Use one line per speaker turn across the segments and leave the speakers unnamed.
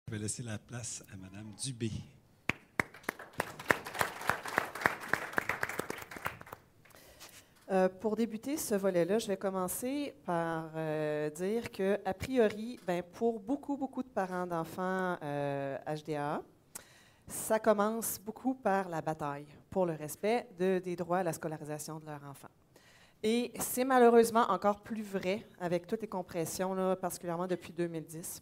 Je vais laisser la place à Mme Dubé.
Pour débuter ce volet-là, je vais commencer par dire que, a priori, pour beaucoup de parents d'enfants HDA, ça commence beaucoup par la bataille pour le respect des droits à la scolarisation de leurs enfants. Et c'est malheureusement encore plus vrai avec toutes les compressions, là, particulièrement depuis 2010,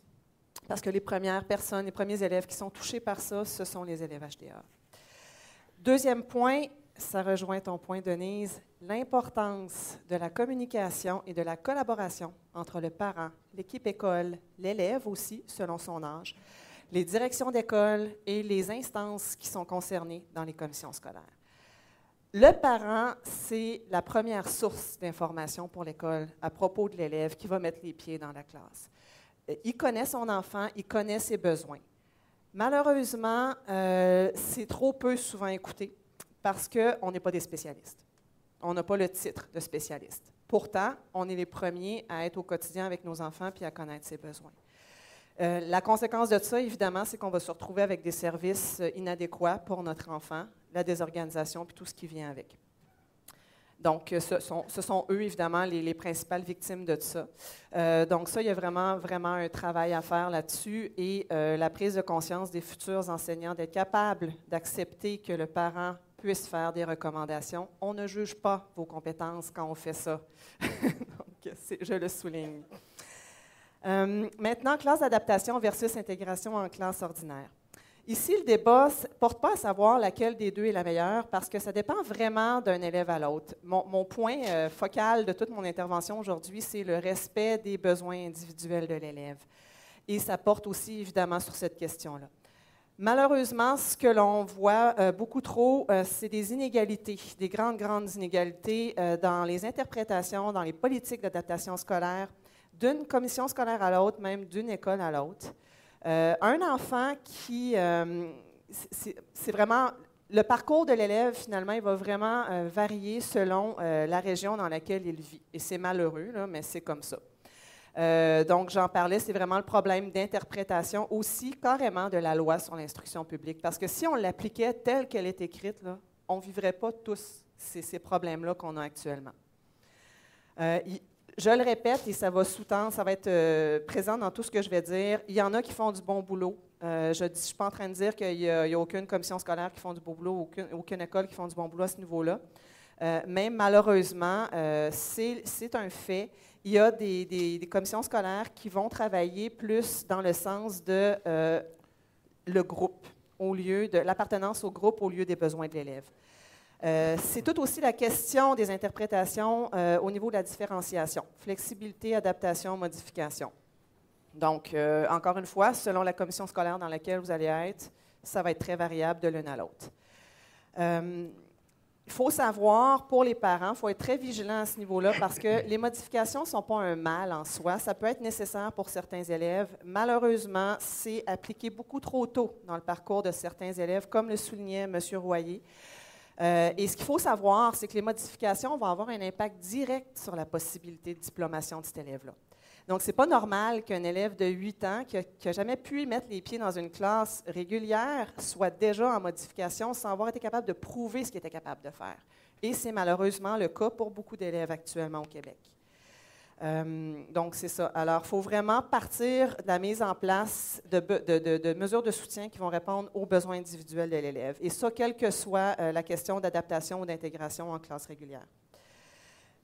parce que les premières personnes, les premiers élèves qui sont touchés par ça, ce sont les élèves HDA. Deuxième point, ça rejoint ton point, Denise, l'importance de la communication et de la collaboration entre le parent, l'équipe école, l'élève aussi, selon son âge, les directions d'école et les instances qui sont concernées dans les commissions scolaires. Le parent, c'est la première source d'information pour l'école à propos de l'élève qui va mettre les pieds dans la classe. Il connaît son enfant, il connaît ses besoins. Malheureusement, c'est trop peu souvent écouté parce qu'on n'est pas des spécialistes. On n'a pas le titre de spécialiste. Pourtant, on est les premiers à être au quotidien avec nos enfants puis à connaître ses besoins. La conséquence de ça, évidemment, c'est qu'on va se retrouver avec des services inadéquats pour notre enfant, la désorganisation puis tout ce qui vient avec. Donc, ce sont eux, évidemment, les principales victimes de ça. Donc, ça, il y a vraiment un travail à faire là-dessus et la prise de conscience des futurs enseignants d'être capables d'accepter que le parent puisse faire des recommandations. On ne juge pas vos compétences quand on fait ça. Donc, je le souligne. Maintenant, classe d'adaptation versus intégration en classe ordinaire. Ici, le débat ne porte pas à savoir laquelle des deux est la meilleure parce que ça dépend vraiment d'un élève à l'autre. Mon point focal de toute mon intervention aujourd'hui, c'est le respect des besoins individuels de l'élève. Et ça porte aussi évidemment sur cette question-là. Malheureusement, ce que l'on voit beaucoup trop, c'est des inégalités, des grandes inégalités dans les interprétations, dans les politiques d'adaptation scolaire, d'une commission scolaire à l'autre, même d'une école à l'autre. Un enfant qui... c'est vraiment... Le parcours de l'élève, finalement, il va vraiment varier selon la région dans laquelle il vit. Et c'est malheureux, là, mais c'est comme ça. Donc, j'en parlais, c'est vraiment le problème d'interprétation aussi carrément de la loi sur l'instruction publique. Parce que si on l'appliquait telle qu'elle est écrite, là, on ne vivrait pas tous ces problèmes-là qu'on a actuellement. Je le répète et ça va sous-tendre, ça va être présent dans tout ce que je vais dire. Il y en a qui font du bon boulot. Je ne suis pas en train de dire qu'il n'y a aucune commission scolaire qui font du bon boulot, aucune école qui font du bon boulot à ce niveau-là. Mais malheureusement, c'est un fait. Il y a des commissions scolaires qui vont travailler plus dans le sens de le groupe, au lieu de l'appartenance au groupe au lieu des besoins de l'élève. C'est tout aussi la question des interprétations au niveau de la différenciation. Flexibilité, adaptation, modification. Donc, encore une fois, selon la commission scolaire dans laquelle vous allez être, ça va être très variable de l'une à l'autre. Il faut savoir, pour les parents, il faut être très vigilant à ce niveau-là parce que les modifications ne sont pas un mal en soi. Ça peut être nécessaire pour certains élèves. Malheureusement, c'est appliqué beaucoup trop tôt dans le parcours de certains élèves, comme le soulignait M. Royer. Et ce qu'il faut savoir, c'est que les modifications vont avoir un impact direct sur la possibilité de diplomation de cet élève-là. Donc, ce n'est pas normal qu'un élève de 8 ans qui n'a jamais pu mettre les pieds dans une classe régulière soit déjà en modification sans avoir été capable de prouver ce qu'il était capable de faire. Et c'est malheureusement le cas pour beaucoup d'élèves actuellement au Québec. Donc, c'est ça. Alors, il faut vraiment partir de la mise en place de mesures de soutien qui vont répondre aux besoins individuels de l'élève. Et ça, quelle que soit la question d'adaptation ou d'intégration en classe régulière.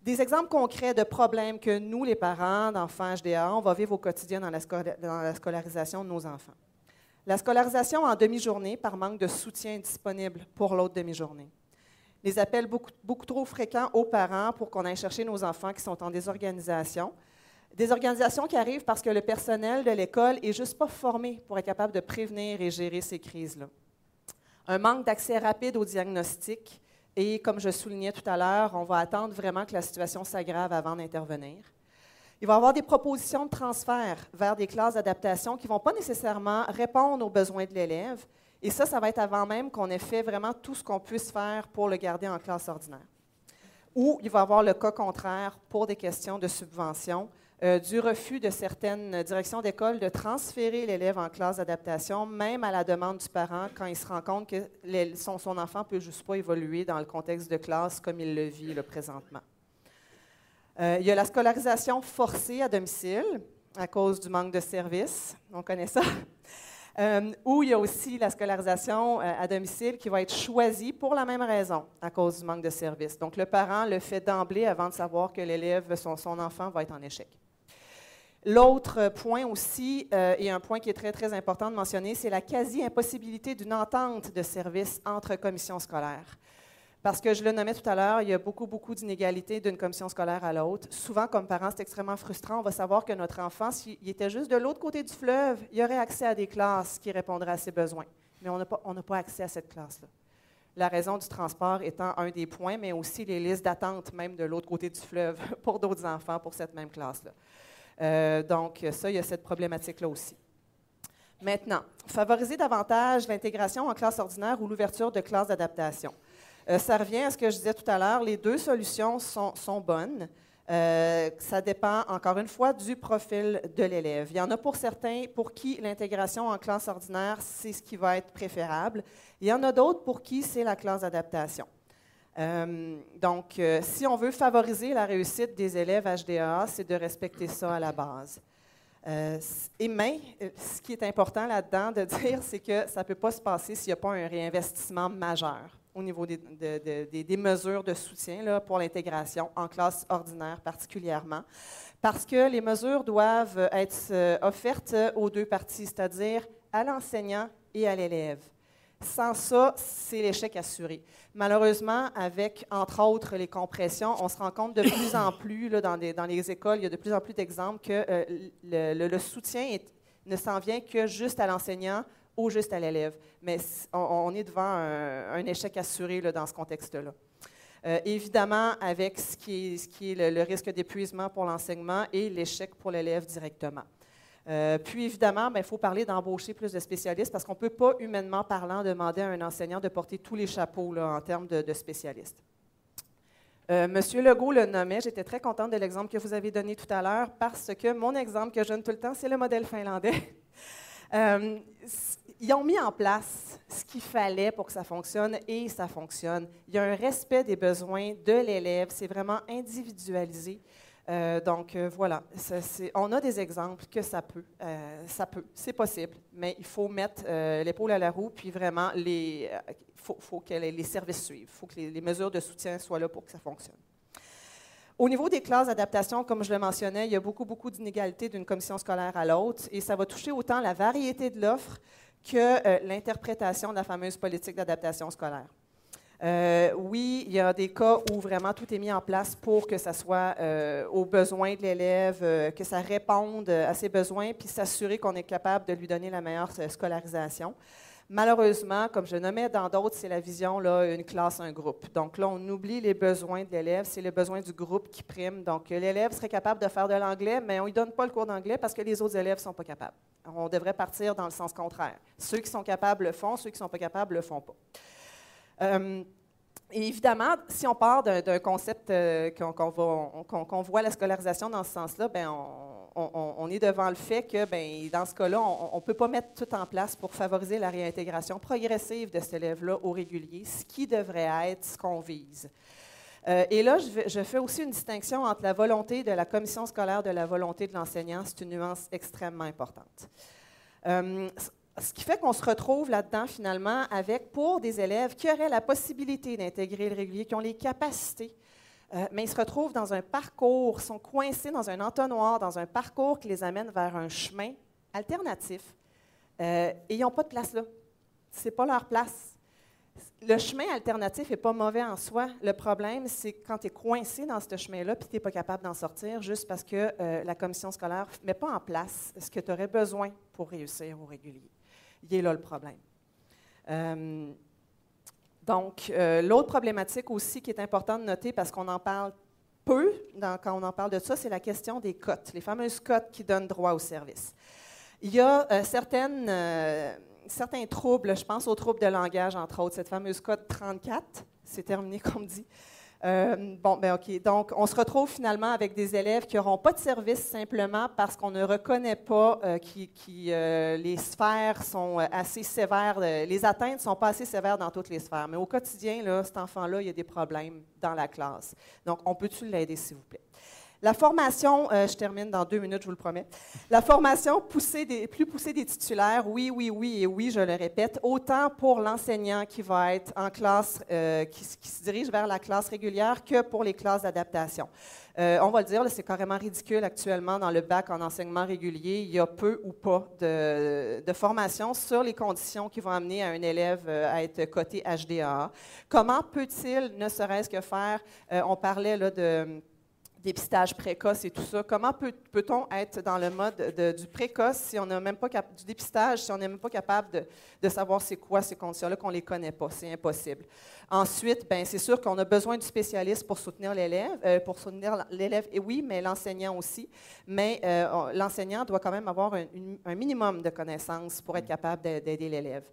Des exemples concrets de problèmes que nous, les parents d'enfants HDA, on va vivre au quotidien dans la scolarisation de nos enfants. La scolarisation en demi-journée par manque de soutien disponible pour l'autre demi-journée. Les appels beaucoup trop fréquents aux parents pour qu'on aille chercher nos enfants qui sont en désorganisation. Des organisations qui arrivent parce que le personnel de l'école n'est juste pas formé pour être capable de prévenir et gérer ces crises-là. Un manque d'accès rapide au diagnostic. Et comme je soulignais tout à l'heure, on va attendre vraiment que la situation s'aggrave avant d'intervenir. Il va y avoir des propositions de transfert vers des classes d'adaptation qui ne vont pas nécessairement répondre aux besoins de l'élève. Et ça va être avant même qu'on ait fait vraiment tout ce qu'on puisse faire pour le garder en classe ordinaire. Ou il va y avoir le cas contraire pour des questions de subvention. du refus de certaines directions d'école de transférer l'élève en classe d'adaptation, même à la demande du parent, quand il se rend compte que son enfant ne peut juste pas évoluer dans le contexte de classe comme il le vit là, présentement. Il y a la scolarisation forcée à domicile à cause du manque de services. On connaît ça. Ou il y a aussi la scolarisation à domicile qui va être choisie pour la même raison, à cause du manque de services. Donc, le parent le fait d'emblée avant de savoir que l'élève, son enfant, va être en échec. L'autre point aussi, et un point qui est très, très important de mentionner, c'est la quasi-impossibilité d'une entente de service entre commissions scolaires. Parce que je le nommais tout à l'heure, il y a beaucoup, beaucoup d'inégalités d'une commission scolaire à l'autre. Souvent, comme parents, c'est extrêmement frustrant. On va savoir que notre enfant, s'il était juste de l'autre côté du fleuve, il aurait accès à des classes qui répondraient à ses besoins. Mais on n'a pas accès à cette classe-là. La raison du transport étant un des points, mais aussi les listes d'attente, même de l'autre côté du fleuve, pour d'autres enfants, pour cette même classe-là. Donc, ça, il y a cette problématique-là aussi. Maintenant, favoriser davantage l'intégration en classe ordinaire ou l'ouverture de classes d'adaptation. Ça revient à ce que je disais tout à l'heure, les deux solutions sont bonnes. Ça dépend, encore une fois, du profil de l'élève. Il y en a pour certains pour qui l'intégration en classe ordinaire, c'est ce qui va être préférable. Il y en a d'autres pour qui c'est la classe d'adaptation. Donc, si on veut favoriser la réussite des élèves HDAA, c'est de respecter ça à la base. Mais ce qui est important là-dedans de dire, c'est que ça ne peut pas se passer s'il n'y a pas un réinvestissement majeur au niveau des mesures de soutien là, pour l'intégration en classe ordinaire particulièrement, parce que les mesures doivent être offertes aux deux parties, c'est-à-dire à l'enseignant et à l'élève. Sans ça, c'est l'échec assuré. Malheureusement, avec, entre autres, les compressions, on se rend compte de plus en plus, là, dans les écoles, il y a de plus en plus d'exemples que le soutien ne s'en vient que juste à l'enseignant ou juste à l'élève. Mais on est devant un échec assuré là, dans ce contexte-là. Évidemment, avec ce qui est le risque d'épuisement pour l'enseignement et l'échec pour l'élève directement. Puis, évidemment, il faut parler d'embaucher plus de spécialistes parce qu'on ne peut pas, humainement parlant, demander à un enseignant de porter tous les chapeaux là, en termes de spécialistes. Monsieur Legault le nommait, j'étais très contente de l'exemple que vous avez donné tout à l'heure parce que mon exemple que je donne tout le temps, c'est le modèle finlandais. Ils ont mis en place ce qu'il fallait pour que ça fonctionne et ça fonctionne. Il y a un respect des besoins de l'élève, c'est vraiment individualisé. Donc, voilà, on a des exemples que ça peut, c'est possible, mais il faut mettre l'épaule à la roue, puis vraiment, faut que les services suivent, il faut que les mesures de soutien soient là pour que ça fonctionne. Au niveau des classes d'adaptation, comme je le mentionnais, il y a beaucoup, beaucoup d'inégalités d'une commission scolaire à l'autre, et ça va toucher autant la variété de l'offre que l'interprétation de la fameuse politique d'adaptation scolaire. Oui, il y a des cas où vraiment tout est mis en place pour que ça soit aux besoins de l'élève, que ça réponde à ses besoins, puis s'assurer qu'on est capable de lui donner la meilleure scolarisation. Malheureusement, comme je nommais dans d'autres, c'est la vision, là, une classe, un groupe. Donc là, on oublie les besoins de l'élève, c'est le besoin du groupe qui prime. Donc l'élève serait capable de faire de l'anglais, mais on ne lui donne pas le cours d'anglais parce que les autres élèves ne sont pas capables. On devrait partir dans le sens contraire. Ceux qui sont capables le font, ceux qui ne sont pas capables ne le font pas. Et évidemment, si on part d'un concept qu'on voit la scolarisation dans ce sens-là, on est devant le fait que, dans ce cas-là, on ne peut pas mettre tout en place pour favoriser la réintégration progressive de cet élève-là au régulier, ce qui devrait être ce qu'on vise. Et là, je fais aussi une distinction entre la volonté de la commission scolaire de la volonté de l'enseignant. C'est une nuance extrêmement importante. Ce qui fait qu'on se retrouve là-dedans, finalement, pour des élèves qui auraient la possibilité d'intégrer le régulier, qui ont les capacités, mais ils se retrouvent dans un parcours, sont coincés dans un entonnoir, dans un parcours qui les amène vers un chemin alternatif, et ils n'ont pas de place là. Ce n'est pas leur place. Le chemin alternatif n'est pas mauvais en soi. Le problème, c'est quand tu es coincé dans ce chemin-là puis tu n'es pas capable d'en sortir juste parce que la commission scolaire ne met pas en place ce que tu aurais besoin pour réussir au régulier. Il est là le problème. Donc, l'autre problématique aussi qui est importante de noter, parce qu'on en parle peu quand on en parle de ça, c'est la question des cotes, les fameuses cotes qui donnent droit au service. Il y a certains troubles, je pense aux troubles de langage, entre autres, cette fameuse cote 34, c'est terminé comme dit, Bon, ben OK. Donc, on se retrouve finalement avec des élèves qui n'auront pas de service simplement parce qu'on ne reconnaît pas les sphères sont assez sévères, les atteintes ne sont pas assez sévères dans toutes les sphères. Mais au quotidien, là, cet enfant-là, il y a des problèmes dans la classe. Donc, on peut-tu l'aider, s'il vous plaît? La formation, je termine dans 2 minutes, je vous le promets. La formation plus poussée des titulaires, oui, oui, oui et oui, je le répète, autant pour l'enseignant qui va être en classe, qui se dirige vers la classe régulière que pour les classes d'adaptation. On va le dire, c'est carrément ridicule actuellement dans le bac en enseignement régulier. Il y a peu ou pas de formation sur les conditions qui vont amener un élève à être coté HDAA. Comment peut-il, ne serait-ce que faire, on parlait là de dépistage précoce et tout ça. Comment peut-on être dans le mode du précoce si on n'a même pas du dépistage, si on n'est même pas capable de savoir c'est quoi ces conditions-là, qu'on ne les connaît pas? C'est impossible. Ensuite, bien, c'est sûr qu'on a besoin du spécialiste pour soutenir l'élève, et oui, mais l'enseignant aussi. Mais l'enseignant doit quand même avoir un minimum de connaissances pour être capable d'aider l'élève.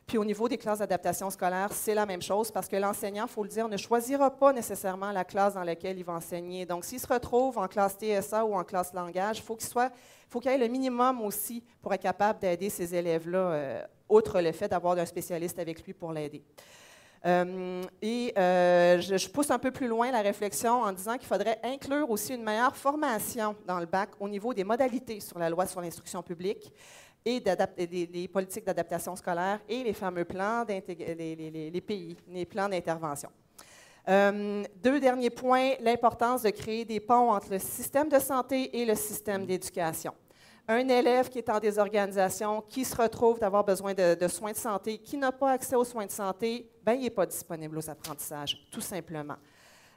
Puis au niveau des classes d'adaptation scolaire, c'est la même chose parce que l'enseignant, il faut le dire, ne choisira pas nécessairement la classe dans laquelle il va enseigner. Donc, s'il se retrouve en classe TSA ou en classe langage, il faut qu'il ait le minimum aussi pour être capable d'aider ces élèves-là, outre le fait d'avoir un spécialiste avec lui pour l'aider. Je pousse un peu plus loin la réflexion en disant qu'il faudrait inclure aussi une meilleure formation dans le bac au niveau des modalités sur la loi sur l'instruction publique et des politiques d'adaptation scolaire et les fameux plans, les PI, les plans d'intervention. 2 derniers points, l'importance de créer des ponts entre le système de santé et le système d'éducation. Un élève qui est en désorganisation, qui se retrouve d'avoir besoin de soins de santé, qui n'a pas accès aux soins de santé, bien, il n'est pas disponible aux apprentissages, tout simplement.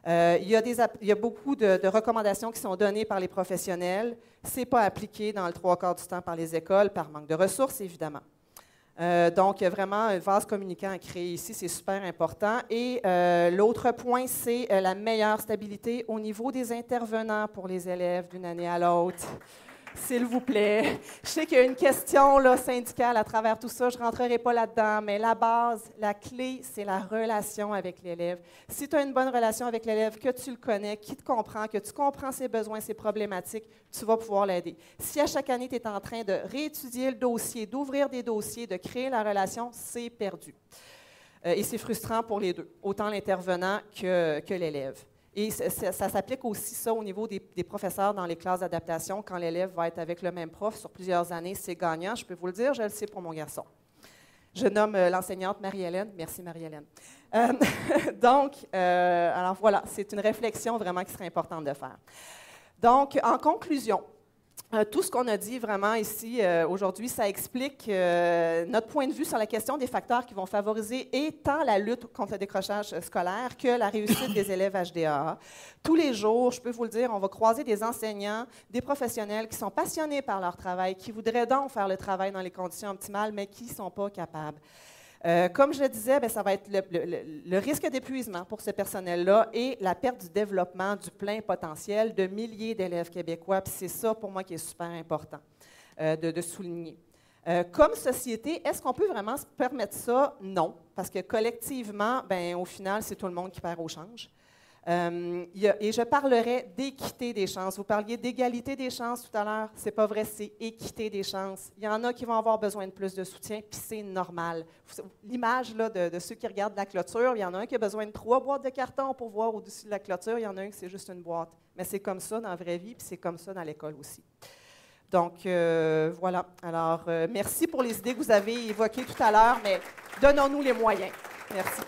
Il y a beaucoup de recommandations qui sont données par les professionnels. Ce n'est pas appliqué dans le 3/4 du temps par les écoles, par manque de ressources, évidemment. Donc, il y a vraiment un vase communicant à créer ici, c'est super important. Et l'autre point, c'est la meilleure stabilité au niveau des intervenants pour les élèves d'une année à l'autre. S'il vous plaît. Je sais qu'il y a une question là, syndicale à travers tout ça, je ne rentrerai pas là-dedans, mais la base, la clé, c'est la relation avec l'élève. Si tu as une bonne relation avec l'élève, que tu le connais, qui te comprend, que tu comprends ses besoins, ses problématiques, tu vas pouvoir l'aider. Si à chaque année, tu es en train de réétudier le dossier, d'ouvrir des dossiers, de créer la relation, c'est perdu. Et c'est frustrant pour les deux, autant l'intervenant que l'élève. Et ça s'applique aussi ça au niveau des professeurs dans les classes d'adaptation. Quand l'élève va être avec le même prof sur plusieurs années, c'est gagnant. Je peux vous le dire, je le sais pour mon garçon. Je nomme l'enseignante Marie-Hélène. Merci Marie-Hélène. Alors voilà, c'est une réflexion vraiment qui serait importante de faire. Donc, en conclusion, tout ce qu'on a dit vraiment ici aujourd'hui, ça explique notre point de vue sur la question des facteurs qui vont favoriser et tant la lutte contre le décrochage scolaire que la réussite des élèves HDAA. Tous les jours, je peux vous le dire, on va croiser des enseignants, des professionnels qui sont passionnés par leur travail, qui voudraient donc faire le travail dans les conditions optimales, mais qui ne sont pas capables. Comme je le disais, bien, ça va être le risque d'épuisement pour ce personnel-là et la perte du développement du plein potentiel de milliers d'élèves québécois. Puis c'est ça, pour moi, qui est super important de souligner. Comme société, est-ce qu'on peut vraiment se permettre ça? Non, parce que collectivement, bien, au final, c'est tout le monde qui perd au change. Et je parlerai d'équité des chances. Vous parliez d'égalité des chances tout à l'heure. C'est pas vrai, c'est équité des chances. Il y en a qui vont avoir besoin de plus de soutien, puis c'est normal. L'image là, de ceux qui regardent la clôture, il y en a un qui a besoin de 3 boîtes de carton pour voir au-dessus de la clôture. Il y en a un qui c'est juste une boîte. Mais c'est comme ça dans la vraie vie, puis c'est comme ça dans l'école aussi. Donc, voilà. Alors, merci pour les idées que vous avez évoquées tout à l'heure, mais donnons-nous les moyens. Merci.